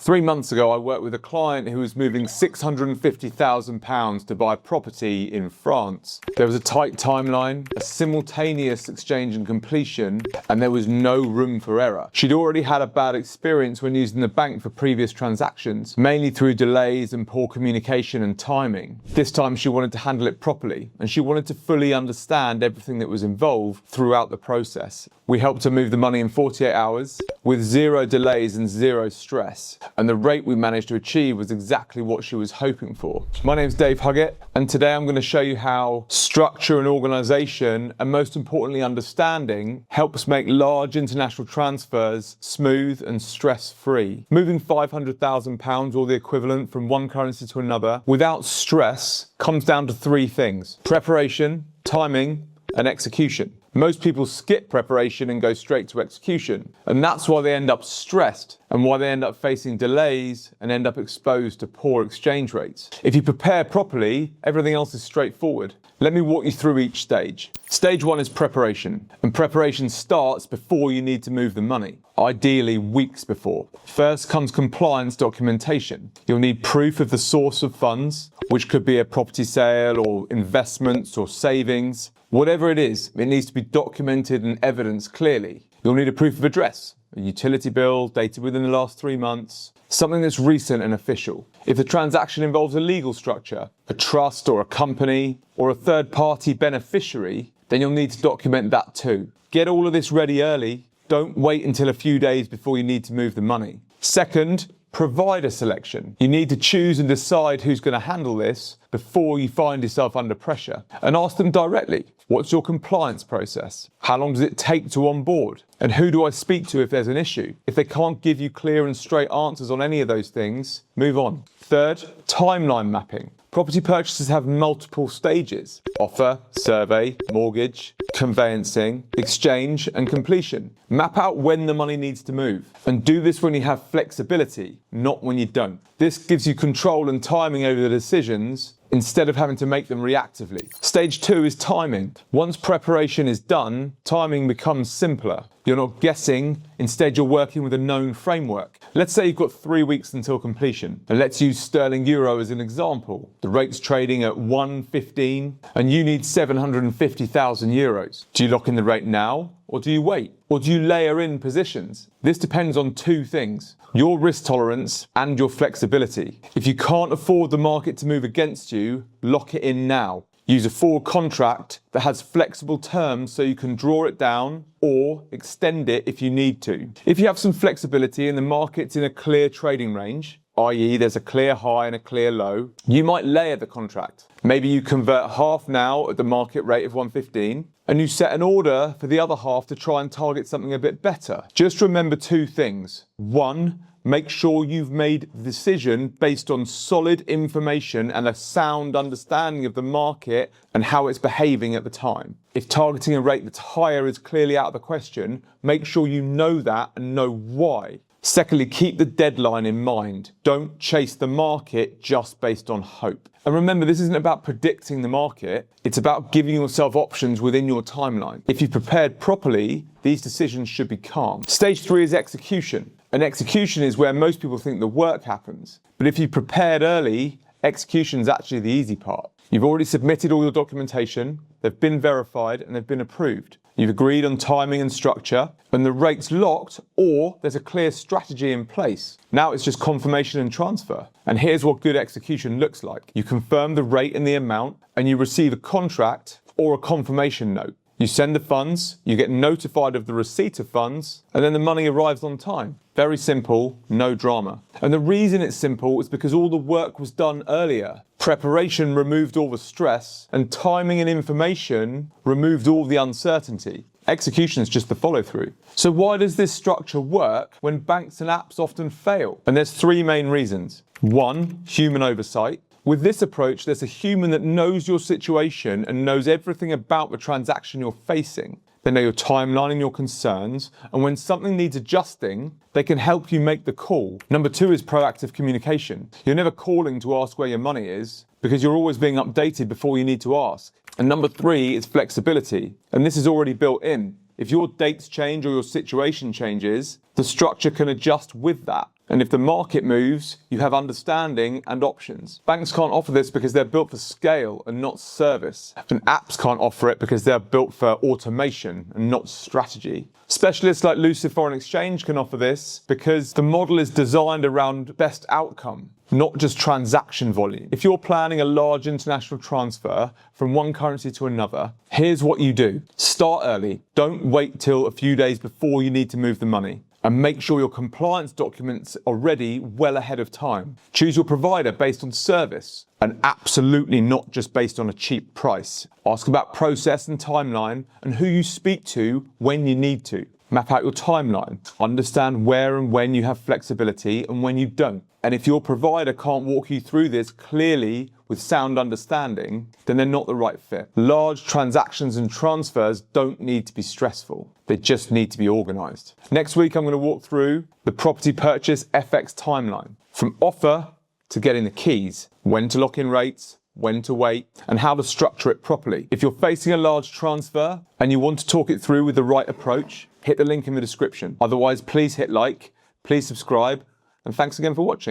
3 months ago, I worked with a client who was moving £650,000 to buy property in France. There was a tight timeline, a simultaneous exchange and completion, and there was no room for error. She'd already had a bad experience when using the bank for previous transactions, mainly through delays and poor communication and timing. This time she wanted to handle it properly, and she wanted to fully understand everything that was involved throughout the process. We helped her move the money in 48 hours with 0 delays and 0 stress. And the rate we managed to achieve was exactly what she was hoping for. My name's Dave Huggett, and today I'm going to show you how structure and organization, and most importantly understanding, helps make large international transfers smooth and stress-free. Moving £500,000 or the equivalent from one currency to another without stress comes down to 3 things: preparation, timing, and execution. Most people skip preparation and go straight to execution, and that's why they end up stressed and why they end up facing delays and end up exposed to poor exchange rates. If you prepare properly, everything else is straightforward. Let me walk you through each stage. Stage 1 is preparation, and preparation starts before you need to move the money, ideally weeks before. First comes compliance documentation. You'll need proof of the source of funds, which could be a property sale or investments or savings. Whatever it is, it needs to be documented and evidenced clearly. You'll need a proof of address, a utility bill dated within the last 3 months, something that's recent and official. If the transaction involves a legal structure, a trust or a company, or a third-party beneficiary, then you'll need to document that too. Get all of this ready early. Don't wait until a few days before you need to move the money. Second, provider selection. You need to choose and decide who's going to handle this before you find yourself under pressure, and ask them directly. What's your compliance process? How long does it take to onboard? And who do I speak to if there's an issue? If they can't give you clear and straight answers on any of those things, move on. Third, timeline mapping. Property purchases have multiple stages: offer, survey, mortgage, conveyancing, exchange, and completion. Map out when the money needs to move, and do this when you have flexibility, not when you don't. This gives you control and timing over the decisions instead of having to make them reactively. Stage 2 is timing. Once preparation is done, timing becomes simpler. You're not guessing, instead you're working with a known framework. Let's say you've got 3 weeks until completion, and let's use sterling euro as an example. The rate's trading at 1.15 and you need 750,000 euros. Do you lock in the rate now, or do you wait? Or do you layer in positions? This depends on 2 things: your risk tolerance and your flexibility. If you can't afford the market to move against you, lock it in now. Use a forward contract that has flexible terms so you can draw it down or extend it if you need to. If you have some flexibility and the market's in a clear trading range, i.e. there's a clear high and a clear low, you might layer the contract. Maybe you convert half now at the market rate of 1.15 and you set an order for the other half to try and target something a bit better. Just remember 2 things. 1, make sure you've made the decision based on solid information and a sound understanding of the market and how it's behaving at the time. If targeting a rate that's higher is clearly out of the question, make sure you know that and know why. Secondly, keep the deadline in mind. Don't chase the market just based on hope. And remember, this isn't about predicting the market. It's about giving yourself options within your timeline. If you've prepared properly, these decisions should be calm. Stage 3 is execution. And execution is where most people think the work happens. But if you've prepared early, execution is actually the easy part. You've already submitted all your documentation, they've been verified and they've been approved. You've agreed on timing and structure, and the rate's locked, or there's a clear strategy in place. Now it's just confirmation and transfer. And here's what good execution looks like. You confirm the rate and the amount, and you receive a contract or a confirmation note. You send the funds, you get notified of the receipt of funds, and then the money arrives on time. Very simple, no drama. And the reason it's simple is because all the work was done earlier. Preparation removed all the stress, and timing and information removed all the uncertainty. Execution is just the follow-through. So why does this structure work when banks and apps often fail? And there's 3 main reasons. 1, human oversight. With this approach, there's a human that knows your situation and knows everything about the transaction you're facing. They know your timeline and your concerns, and when something needs adjusting, they can help you make the call. Number 2 is proactive communication. You're never calling to ask where your money is, because you're always being updated before you need to ask. And number 3 is flexibility, and this is already built in. If your dates change or your situation changes, the structure can adjust with that. And if the market moves, you have understanding and options. Banks can't offer this because they're built for scale and not service. And apps can't offer it because they're built for automation and not strategy. Specialists like Lucid Foreign Exchange can offer this because the model is designed around best outcome, not just transaction volume. If you're planning a large international transfer from one currency to another, here's what you do. Start early. Don't wait till a few days before you need to move the money. And make sure your compliance documents are ready well ahead of time. Choose your provider based on service and absolutely not just based on a cheap price. Ask about process and timeline and who you speak to when you need to. Map out your timeline. Understand where and when you have flexibility and when you don't. And if your provider can't walk you through this clearly with sound understanding, then they're not the right fit. Large transactions and transfers don't need to be stressful. They just need to be organized. Next week, I'm going to walk through the property purchase FX timeline, from offer to getting the keys, when to lock in rates, when to wait, and how to structure it properly. If you're facing a large transfer and you want to talk it through with the right approach, hit the link in the description. Otherwise, please hit like, please subscribe, and thanks again for watching.